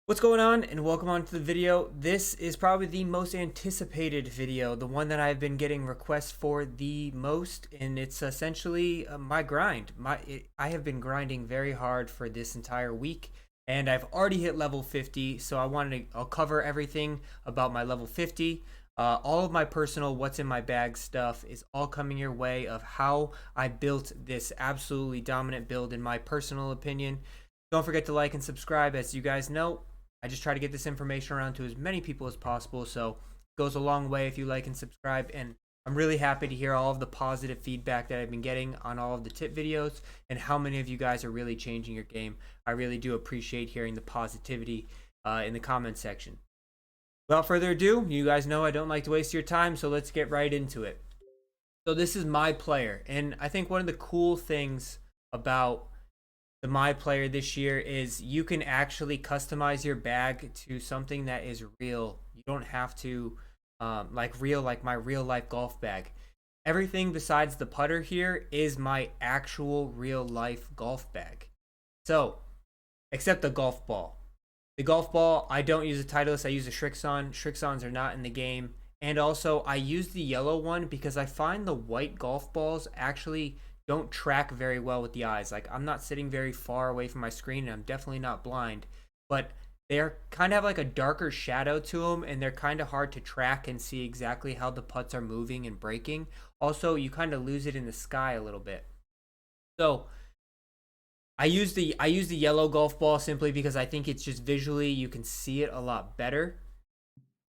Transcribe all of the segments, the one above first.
What's going on, and welcome on to the video. This is probably the most anticipated video, the one that I've been getting requests for the most, and it's essentially my grind. I have been grinding very hard for this entire week, and I've already hit level 50, so I'll cover everything about my level 50. All of my personal what's in my bag stuff is all coming your way of how I built this absolutely dominant build in my personal opinion. Don't forget to like and subscribe. As you guys know, I just try to get this information around to as many people as possible, so it goes a long way if you like and subscribe. And I'm really happy to hear all of the positive feedback that I've been getting on all of the tip videos and how many of you guys are really changing your game. I really do appreciate hearing the positivity in the comment section. Without further ado, you guys know I don't like to waste your time, so let's get right into it. So this is my player, and I think one of the cool things about the My Player this year is you can actually customize your bag to something that is real. You don't have to like my real life golf bag. Everything besides the putter here is my actual real life golf bag. So, except the golf ball. The golf ball, I don't use a Titleist, I use a Shrixon. Shrixons are not in the game. And also, I use the yellow one because I find the white golf balls actually don't track very well with the eyes. Like, I'm not sitting very far away from my screen, and I'm definitely not blind, but they're kind of have like a darker shadow to them, and they're kind of hard to track and see exactly how the putts are moving and breaking. Also, you kind of lose it in the sky a little bit. So I use the yellow golf ball simply because I think it's just visually you can see it a lot better,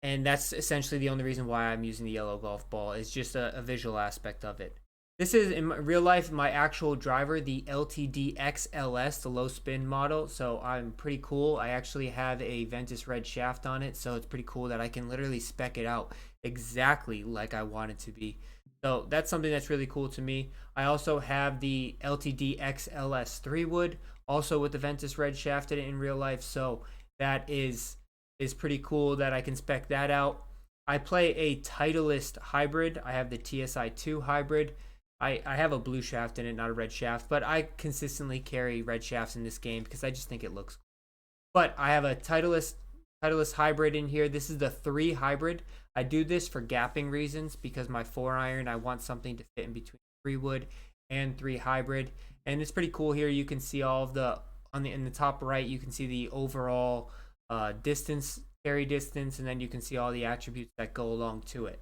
and that's essentially the only reason why I'm using the yellow golf ball. Is just a visual aspect of it. This is in real life my actual driver, the LTD XLS, the low spin model. So I'm pretty cool. I actually have a Ventus red shaft on it, so it's pretty cool that I can literally spec it out exactly like I want it to be. So that's something that's really cool to me. I also have the LTD XLS 3 wood, also with the Ventus red shaft in real life. So that is pretty cool that I can spec that out. I play a Titleist hybrid. I have the TSI2 hybrid. I have a blue shaft in it, not a red shaft, but I consistently carry red shafts in this game because I just think it looks cool. But I have a Titleist hybrid in here. This is the 3 hybrid. I do this for gapping reasons because my 4 iron, I want something to fit in between 3 wood and 3 hybrid. And it's pretty cool here. You can see all of the, in the top right, you can see the overall distance, carry distance, and then you can see all the attributes that go along to it.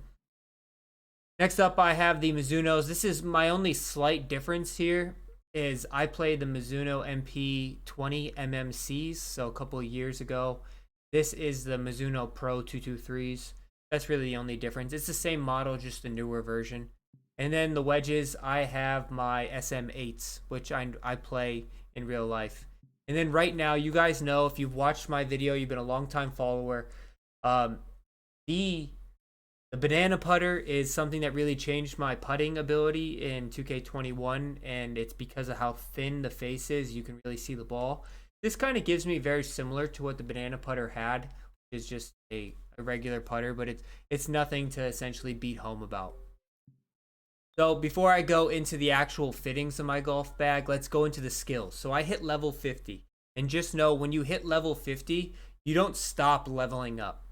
Next up, I have the Mizunos. This is my only slight difference here is I played the Mizuno MP20 MMCs, so a couple of years ago. This is the Mizuno Pro 223s. That's really the only difference. It's the same model, just a newer version. And then the wedges, I have my SM8s, which I play in real life. And then right now, you guys know, if you've watched my video, you've been a long time follower, um, the the banana putter is something that really changed my putting ability in 2K21, and it's because of how thin the face is. You can really see the ball. This kind of gives me very similar to what the banana putter had, which is just a regular putter, but it's nothing to essentially beat home about. So before I go into the actual fittings of my golf bag, let's go into the skills. So I hit level 50, and just know when you hit level 50, you don't stop leveling up.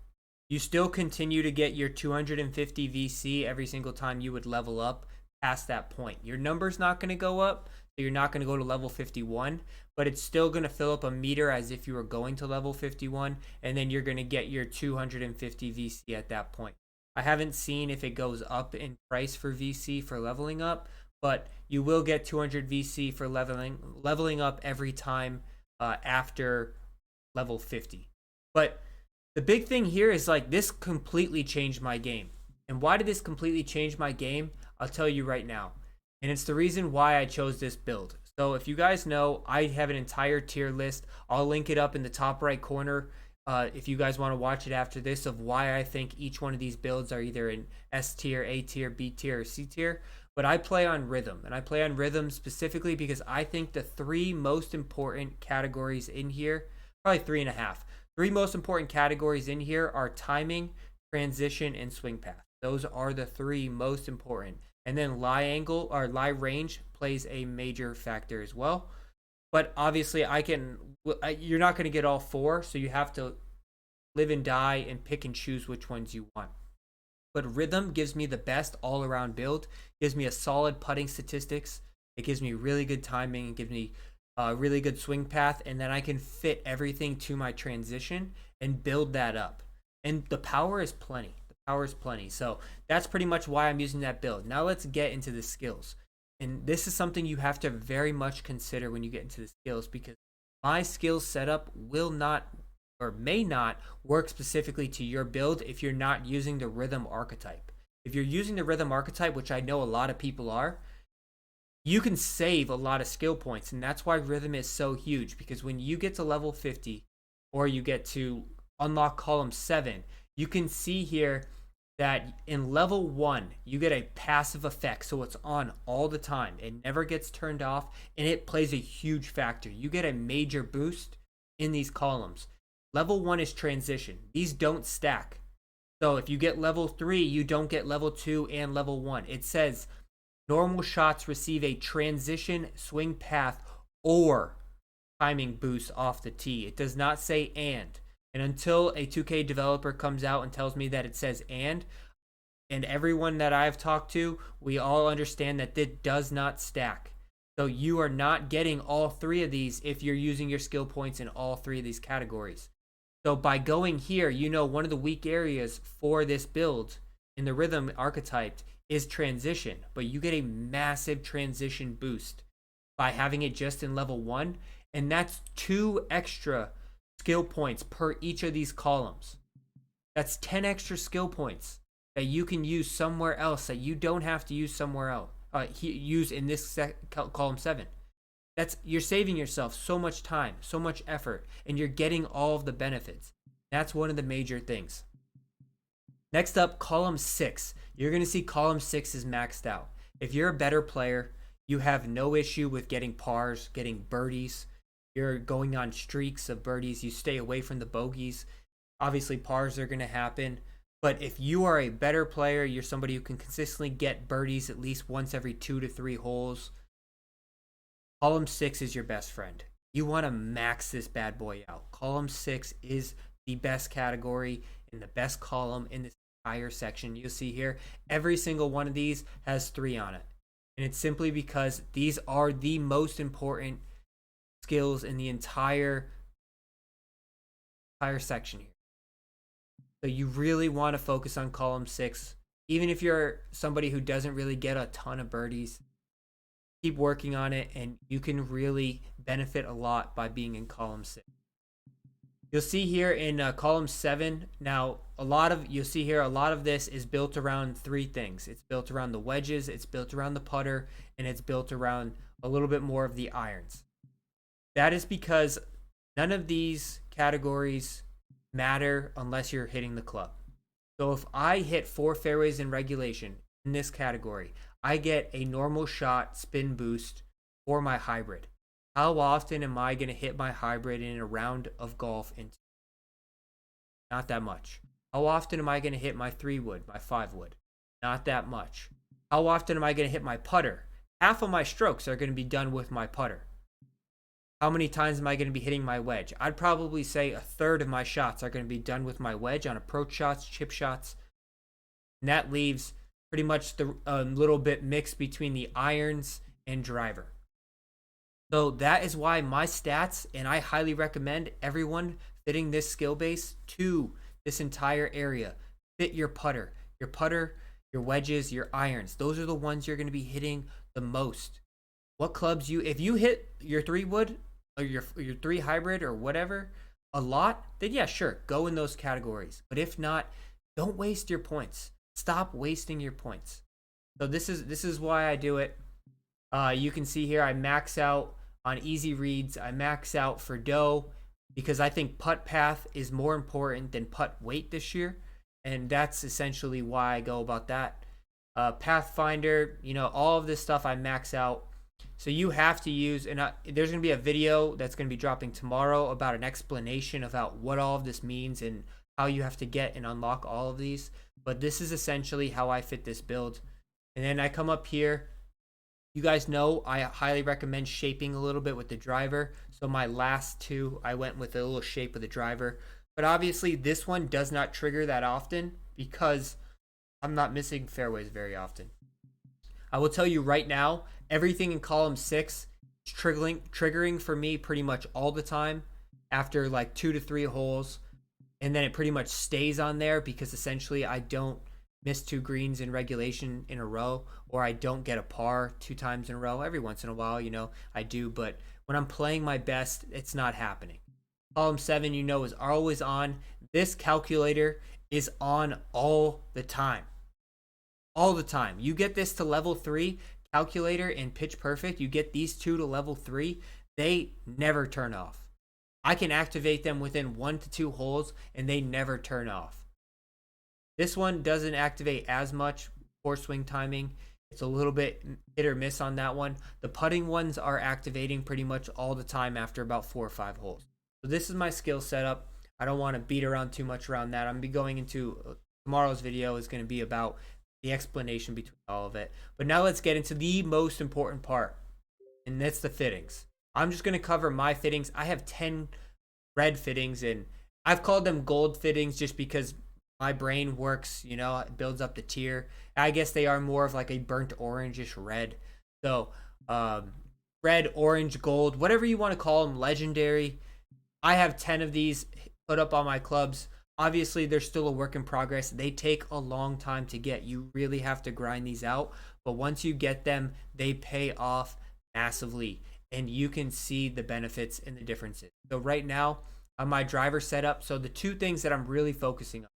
You still continue to get your 250 VC every single time you would level up past that point. Your number's not going to go up, so you're not going to go to level 51, but it's still going to fill up a meter as if you were going to level 51, and then you're going to get your 250 VC at that point. I haven't seen if it goes up in price for VC for leveling up, but you will get 200 VC for leveling up every time after level 50. But the big thing here is like this completely changed my game. And why did this completely change my game? I'll tell you right now. And it's the reason why I chose this build. So if you guys know, I have an entire tier list. I'll link it up in the top right corner if you guys want to watch it after this, of why I think each one of these builds are either in S tier, A tier, B tier, or C tier. But I play on rhythm. And I play on rhythm specifically because I think the 3 most important categories in here, probably 3.5. 3 most important categories in here are timing, transition, and swing path. Those are the 3 most important. And then lie angle or lie range plays a major factor as well. But obviously you're not going to get all 4, so you have to live and die and pick and choose which ones you want. But rhythm gives me the best all around build, gives me a solid putting statistics, it gives me really good timing, it gives me a really good swing path, and then I can fit everything to my transition and build that up. And the power is plenty. The power is plenty. So that's pretty much why I'm using that build. Now let's get into the skills. And this is something you have to very much consider when you get into the skills, because my skills setup will not or may not work specifically to your build if you're not using the rhythm archetype. If you're using the rhythm archetype, which I know a lot of people are, you can save a lot of skill points. And that's why rhythm is so huge, because when you get to level 50 or you get to unlock column 7, you can see here that in level 1 you get a passive effect, so it's on all the time, it never gets turned off, and it plays a huge factor. You get a major boost in these columns. Level 1 is transition. These don't stack, so if you get level 3 you don't get level 2 and level 1. It says normal shots receive a transition, swing path, or timing boost off the tee. It does not say and. And until a 2K developer comes out and tells me that it says and everyone that I've talked to, we all understand that it does not stack. So you are not getting all 3 of these if you're using your skill points in all 3 of these categories. So by going here, you know one of the weak areas for this build in the rhythm archetype is transition, but you get a massive transition boost by having it just in level 1, and that's 2 extra skill points per each of these columns. That's 10 extra skill points that you can use somewhere else, that you don't have to use somewhere else. Use in this column 7. You're saving yourself so much time, so much effort, and you're getting all of the benefits. That's one of the major things. Next up, column 6. You're going to see column 6 is maxed out. If you're a better player, you have no issue with getting pars, getting birdies. You're going on streaks of birdies. You stay away from the bogeys. Obviously, pars are going to happen. But if you are a better player, you're somebody who can consistently get birdies at least once every 2 to 3 holes, column 6 is your best friend. You want to max this bad boy out. Column 6 is the best category and the best column in this entire section. You'll see here, every single one of these has 3 on it. And it's simply because these are the most important skills in the entire section here. So you really want to focus on column 6. Even if you're somebody who doesn't really get a ton of birdies, keep working on it, and you can really benefit a lot by being in column 6. You'll see here in column 7, now you'll see here a lot of this is built around 3 things. It's built around the wedges, it's built around the putter, and it's built around a little bit more of the irons. That is because none of these categories matter unless you're hitting the club. So if I hit 4 fairways in regulation in this category, I get a normal shot spin boost for my hybrid. How often am I going to hit my hybrid in a round of golf? Not that much. How often am I going to hit my 3-wood, my 5-wood? Not that much. How often am I going to hit my putter? Half of my strokes are going to be done with my putter. How many times am I going to be hitting my wedge? I'd probably say a third of my shots are going to be done with my wedge on approach shots, chip shots. And that leaves pretty much a little bit mixed between the irons and driver. So that is why my stats, and I highly recommend everyone fitting this skill base to this entire area. Fit your putter, your wedges, your irons. Those are the ones you're going to be hitting the most. What clubs if you hit your 3-wood or your 3 hybrid or whatever a lot, then yeah, sure, go in those categories. But if not, don't waste your points. Stop wasting your points. So this is why I do it. You can see here I max out on easy reads. I max out for dough because I think putt path is more important than putt weight this year, and that's essentially why I go about that. Pathfinder, all of this stuff I max out. So you have to use, and there's going to be a video that's going to be dropping tomorrow about an explanation about what all of this means and how you have to get and unlock all of these. But this is essentially how I fit this build. And then I come up here You guys know I highly recommend shaping a little bit with the driver. So my last two, I went with a little shape with the driver. But obviously this one does not trigger that often because I'm not missing fairways very often. I will tell you right now, everything in column 6 is triggering for me pretty much all the time after like 2 to 3 holes, and then it pretty much stays on there because essentially I don't miss 2 greens in regulation in a row, or I don't get a par 2 times in a row. Every once in a while, I do, but when I'm playing my best, it's not happening. Column 7, is always on. This calculator is on all the time. All the time. You get this to level 3, calculator and pitch perfect, you get these two to level 3, they never turn off. I can activate them within 1 to 2 holes and they never turn off. This one doesn't activate as much. Poor swing timing. It's a little bit hit or miss on that one. The putting ones are activating pretty much all the time after about 4 or 5 holes. So this is my skill setup. I don't want to beat around too much around that. I'm going to be going into tomorrow's video is going to be about the explanation between all of it. But now let's get into the most important part, and that's the fittings. I'm just going to cover my fittings. I have 10 red fittings, and I've called them gold fittings just because my brain works, it builds up the tier. I guess they are more of like a burnt orangish red. So red, orange, gold, whatever you want to call them, legendary. I have 10 of these put up on my clubs. Obviously, they're still a work in progress. They take a long time to get. You really have to grind these out. But once you get them, they pay off massively. And you can see the benefits and the differences. So right now, on my driver setup, so the two things that I'm really focusing on,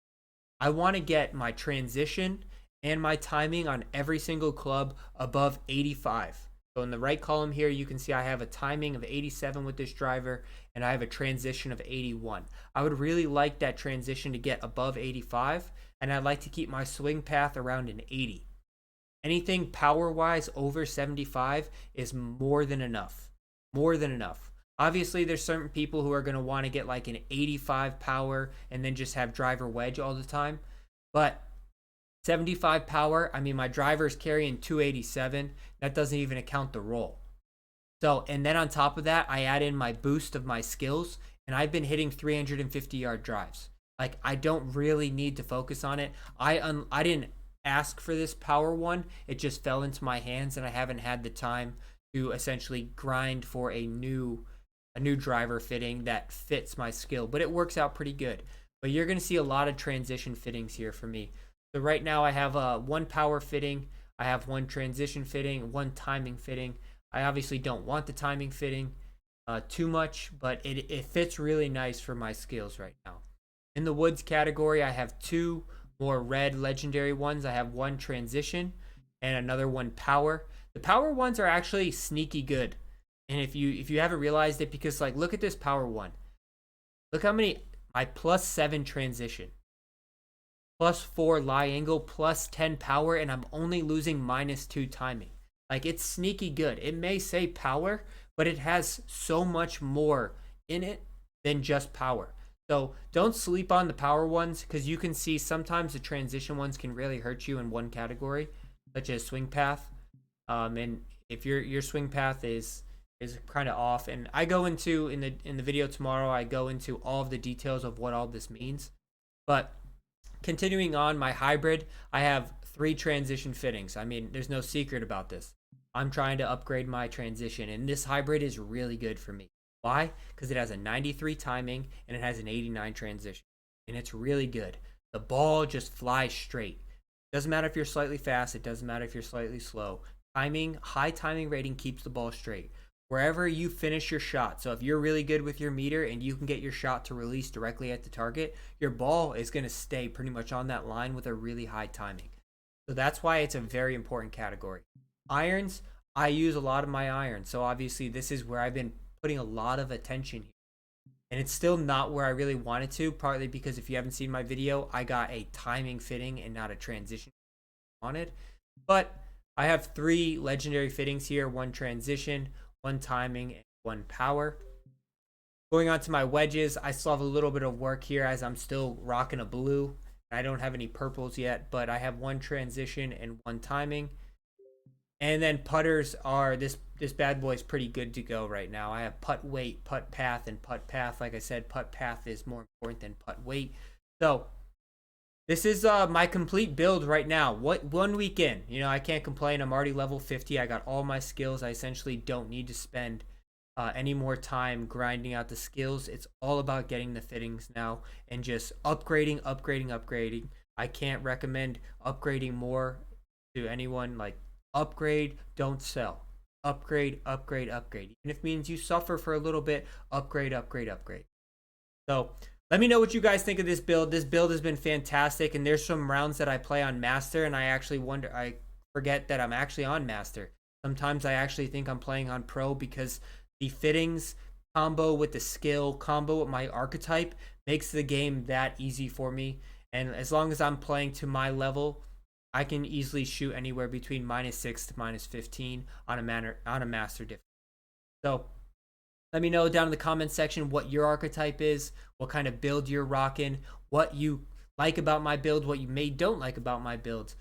I want to get my transition and my timing on every single club above 85. So in the right column here, you can see I have a timing of 87 with this driver, and I have a transition of 81. I would really like that transition to get above 85, and I'd like to keep my swing path around an 80. Anything power-wise over 75 is more than enough. More than enough. Obviously, there's certain people who are going to want to get like an 85 power and then just have driver wedge all the time. But 75 power, my driver is carrying 287. That doesn't even account the roll. So, and then on top of that, I add in my boost of my skills, and I've been hitting 350-yard drives. Like, I don't really need to focus on it. I didn't ask for this power one. It just fell into my hands, and I haven't had the time to essentially grind for a new driver fitting that fits my skill. But it works out pretty good. But you're going to see a lot of transition fittings here for me. So right now I have one power fitting, I have one transition fitting, one timing fitting. I obviously don't want the timing fitting too much, but it fits really nice for my skills right now. In the woods category, I have 2 more red legendary ones. I have one transition and another one power. The power ones are actually sneaky good. And if you haven't realized it, because like look at this power one. Look how many, my +7 transition, +4 lie angle, +10 power, and I'm only losing -2 timing. Like, it's sneaky good. It may say power, but it has so much more in it than just power. So don't sleep on the power ones, because you can see sometimes the transition ones can really hurt you in one category, such as swing path. And if your swing path is kind of off, and I go into in the video tomorrow, I go into all of the details of what all this means. But continuing on, my hybrid, I have 3 transition fittings. There's no secret about this. I'm trying to upgrade my transition, and this hybrid is really good for me. Why? Because it has a 93 timing and it has an 89 transition, and it's really good. The ball just flies straight. Doesn't matter if you're slightly fast. It doesn't matter if you're slightly slow. High timing rating keeps the ball straight. Wherever you finish your shot, so if you're really good with your meter and you can get your shot to release directly at the target, your ball is going to stay pretty much on that line with a really high timing. So that's why it's a very important category. Irons, I use a lot of my irons. So obviously this is where I've been putting a lot of attention here. And it's still not where I really wanted to, partly because if you haven't seen my video, I got a timing fitting and not a transition I wanted. But I have 3 legendary fittings here, 1 transition, 1 timing, and 1 power. Going on to my wedges, I still have a little bit of work here as I'm still rocking a blue. I don't have any purples yet, but I have 1 transition and 1 timing. And then putters are this bad boy is pretty good to go right now. I have putt weight, putt path, and putt path. Like I said, putt path is more important than putt weight. So this is my complete build right now. What 1 week in, I can't complain. I'm already level 50. I got all my skills. I essentially don't need to spend any more time grinding out the skills. It's all about getting the fittings now and just upgrading. I can't recommend upgrading more to anyone. Like, upgrade, don't sell. Upgrade. Even if it means you suffer for a little bit, upgrade. So let me know what you guys think of this build. This build has been fantastic, and there's some rounds that I play on Master, and I forget that I'm actually on Master. Sometimes I actually think I'm playing on Pro because the fittings combo with the skill, combo with my archetype makes the game that easy for me. And as long as I'm playing to my level, I can easily shoot anywhere between -6 to -15 on a Master difficulty. So let me know down in the comments section what your archetype is, what kind of build you're rocking, what you like about my build, what you don't like about my builds.